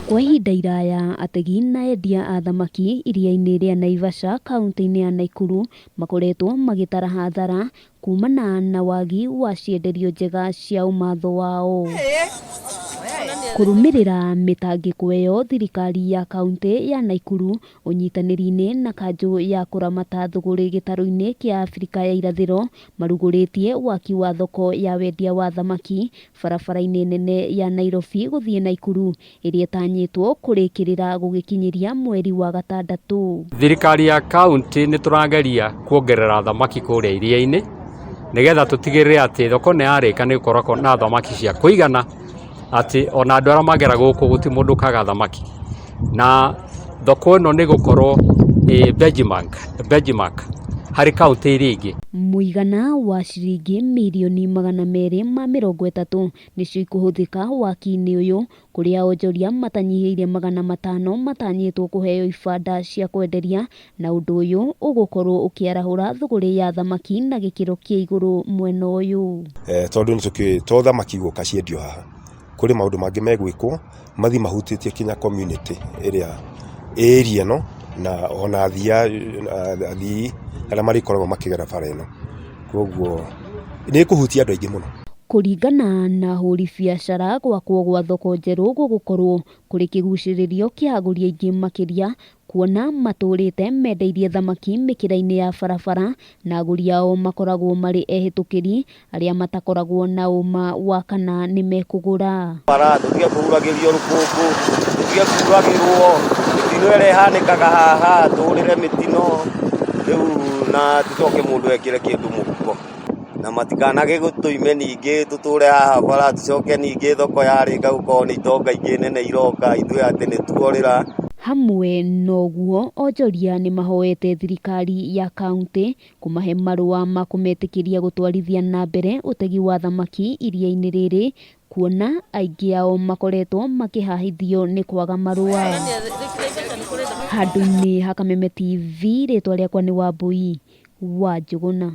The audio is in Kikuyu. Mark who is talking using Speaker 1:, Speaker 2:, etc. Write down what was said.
Speaker 1: Kwa ihinda iraya ategi na endia a thamaki iria-inĩ rĩa Naivasha kaunti-inĩ ya Nakuru makoretwo magĩtara hathara kumana na wagi wa cienderio njega cia ũmatho wao. Kũrũmĩrĩra mĩtangĩko ĩyo, thirikari ya kaunti ya Nakuru ũnyitanĩri-inĩ na kanjũ ya kũramata thũgũrĩ gĩtarũ-inĩ kĩa Afrika ya irathĩro marugũrĩtie waki wa thoko ya wendia wa thamaki barabara-inĩ nene ya Nairobi gũthiĩ Nakuru ĩrĩa ĩtanyĩtwo kũrĩkĩrĩra gũgĩkinyĩria mweri wa gatandatũ.
Speaker 2: Thirikari ya kaunti nĩ tũrageria kuongerera thamaki kũrĩa iria-inĩ nĩgetha tũtigĩrĩre atĩ thoko nĩ yarĩka nĩ gũkorwo na thamaki cia kũigana, atĩ ona andũ arĩa magera gũkũ gũti mũndũ kaga thamaki, na thoko ĩno nĩ gũkorwo benchmark harĩ kaunti iria ingĩ.
Speaker 1: Mũigana wa ciringi mirioni 230 nĩcio ikũhũthĩka waki-inĩ ũyũ, kũrĩa onjoria matanyihĩire 500 matanyĩtwo kũheo ibanda cia kwenderia, na ũndũ ũyũ ũgũkorwo ũkĩarahũra thũgũrĩ ya thamaki na gĩkĩro kĩa igũrũ mwena ũyũ.
Speaker 3: Tondũ nĩ to thamaki gũka ciendio haha, kũrĩ maũndũ mangĩ megwĩkwo mathi mahutĩtie kinya community ĩrĩa area ĩno na ona athii arĩa marĩkoragwo makĩgera bara ĩno, koguo nĩ kũhutia andũ aingĩ mũno.
Speaker 1: Kũringana na hũri biacara, gwakwo gwa thoko njerũ gũgũkorwo kũrĩ kĩgucĩrĩrio kĩa agũri aingĩ makĩria, kuona matũrĩte mendeirie thamaki mĩkĩra-inĩ ya barabara na agũri ao makoragwo marĩ ehĩtũkĩri arĩa matakoragwo na ũma wa kana nĩ mekũgũra.
Speaker 4: Tũtige kũruragĩrio rũkũngũ, tũtige kuragĩrwo mĩtino ĩrĩa ĩhanĩkaga haha, tũrĩre mĩtino rĩu na tũcoke mũndũ ekĩre kĩndũ mũhuko, na matikanage gũtũime ningĩ tũtũre haha bara tũcoke ningĩ thoko yarĩka gũkorwo nĩ itonga ingĩ nene iroka ithuĩ atĩ nĩ tuorĩra.
Speaker 1: Hamwe noguo, onjoria nĩ mahoete thirikari ya kaunti kũmahe marũa ma kũmetĩkĩria gũtwarithia na mbere ũtegi wa thamaki iria-inĩ rĩrĩ, kuona aingĩ ao makoretwo makĩhahithio nĩ kwaga marũa. Handũ-inĩ ha Kameme TV, rĩtwa rĩakwa nĩ Wambui wa Njũgũna.